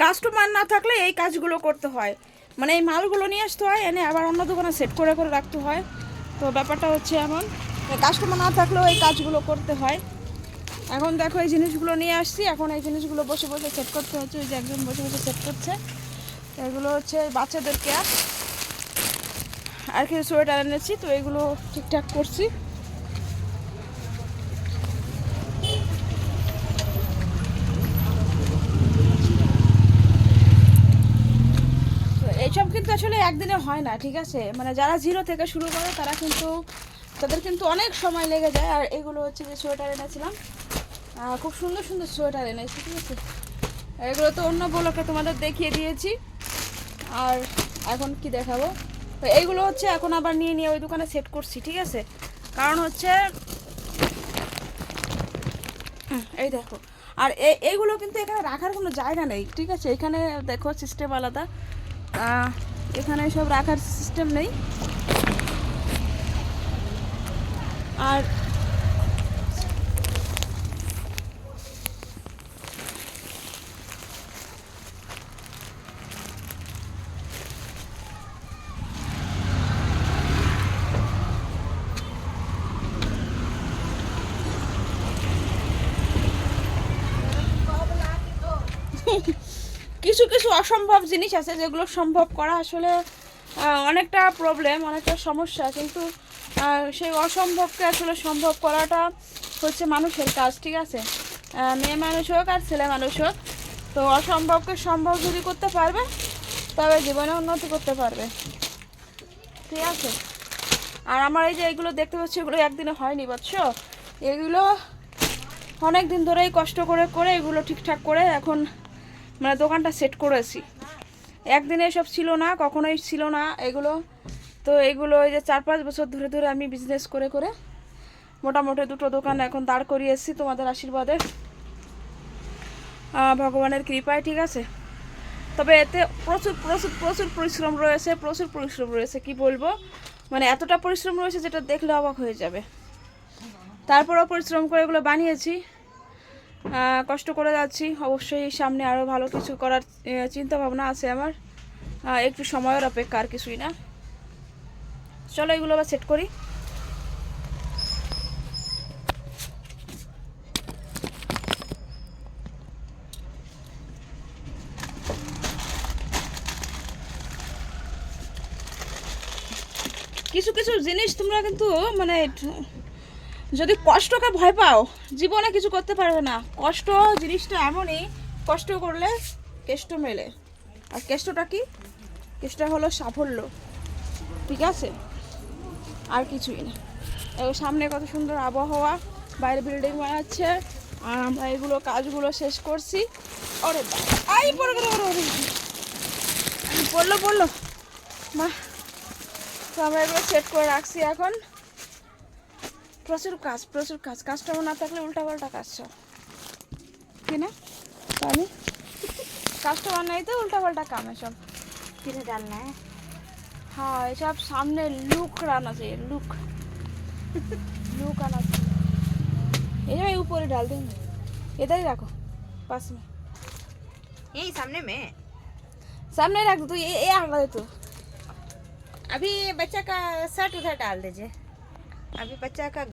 Customer না থাকলে এই কাজগুলো করতে হয়, মানে এই মালগুলো নিয়ে আসতে হয়, এনে আবার অন্য দোকানে সেট করে করে রাখতে হয়। তো ব্যাপারটা হচ্ছে এমন, কাস্টমার না থাকলেও এই কাজগুলো করতে হয়। এখন দেখো এই জিনিসগুলো নিয়ে আসছি, এখন এই জিনিসগুলো বসে বসে সেট করতে হচ্ছে। ওই যে একজন বসে বসে সেট করছে। এগুলো হচ্ছে বাচ্চাদের কেয়ার, আর কিছু সোয়েটার এনেছি, তো এগুলো ঠিকঠাক করছি। এইসব কিন্তু আসলে একদিনে হয় না, ঠিক আছে, মানে যারা জিরো থেকে শুরু করে তাদের কিন্তু অনেক সময় লেগে যায়। আর এগুলো হচ্ছে যে সোয়েটার এনেছিলাম, খুব সুন্দর সুন্দর সোয়েটার এনেছি, ঠিক আছে। এগুলো তো অন্য ব্লকে তোমাদের দেখিয়ে দিয়েছি, আর এখন কি দেখাবো। তো এইগুলো হচ্ছে এখন আবার নিয়ে নিয়ে ওই দোকানে সেট করছি, ঠিক আছে। কারণ হচ্ছে এই দেখো, আর এইগুলো কিন্তু এখানে রাখার কোনো জায়গা নেই, ঠিক আছে। এখানে দেখো সিস্টেম আলাদা, এখানে সব রাখার সিস্টেম নেই। আর কিছু কিছু অসম্ভব জিনিস আছে যেগুলো সম্ভব করা আসলে অনেকটা প্রবলেম, অনেকটা সমস্যা, কিন্তু সেই অসম্ভবকে আসলে সম্ভব করাটা হচ্ছে মানুষের কাজ, ঠিক আছে। মেয়ে মানুষ হোক আর ছেলে মানুষ হোক, তো অসম্ভবকে সম্ভব যদি করতে পারবে তবে জীবনে উন্নতি করতে পারবে, ঠিক আছে। আর আমার এই যে এগুলো দেখতে পাচ্ছি, এগুলো একদিনে হয়নি, বুঝছো। এগুলো অনেক দিন ধরেই কষ্ট করে করে এগুলো ঠিকঠাক করে এখন মানে দোকানটা সেট করেছি। একদিনে এসব ছিল না, কখনোই ছিল না এগুলো। তো এগুলো ওই যে 4-5 বছর ধরে ধরে আমি বিজনেস করে করে মোটামুটি 2টো দোকান এখন দাঁড় করিয়েছি তোমাদের আশীর্বাদে, ভগবানের কৃপায়, ঠিক আছে। তবে এতে প্রচুর প্রচুর প্রচুর পরিশ্রম রয়েছে, প্রচুর পরিশ্রম রয়েছে, কি বলবো, মানে এতটা পরিশ্রম রয়েছে যেটা দেখলে অবাক হয়ে যাবে। তারপরেও পরিশ্রম করে এগুলো বানিয়েছি, কষ্ট করে যাচ্ছি। অবশ্যই সামনে আরও ভালো কিছু করার চিন্তা ভাবনা আছে আমার, একটু সময়ের অপেক্ষা, আর কিছুই না। চলো এগুলো আবার সেট করি। কিছু কিছু জিনিস তোমরা কিন্তু মানে যদি কষ্টকে ভয় পাও জীবনে কিছু করতে পারবে না। কষ্ট জিনিসটা এমনই, কষ্ট করলে কেষ্ট মেলে। আর কেষ্টটা কি? কেষ্টটা হলো সাফল্য, ঠিক আছে, আর কিছুই না। এবার সামনে কত সুন্দর আবহাওয়া, বাইরে বিল্ডিং বানাচ্ছে, আর আমরা এগুলো কাজগুলো শেষ করছি। ওরে আই পড়ে গেল, পড়লো পড়লো মা। তো আমরা এগুলো সেট করে রাখছি এখন। প্রচুর কাজ, প্রচুর কাজ, কাস্টমার না থাকলে উল্টাপাল্টা কাজ সব, কি না আমি কাস্টমার নাই তো উল্টাপাল্টা কাম সব কিনে ডালনা। हाँ सब सामने लुक आना चाहिए, लुक लुक आना चाहिए। ये मैं ऊपर ही डाल देंगे, इधर ही रखो पास में, यही सामने रख दो। तो ये आगा दे तू। अभी बच्चा का शर्ट उधर डाल दीजिए, अभी बच्चा का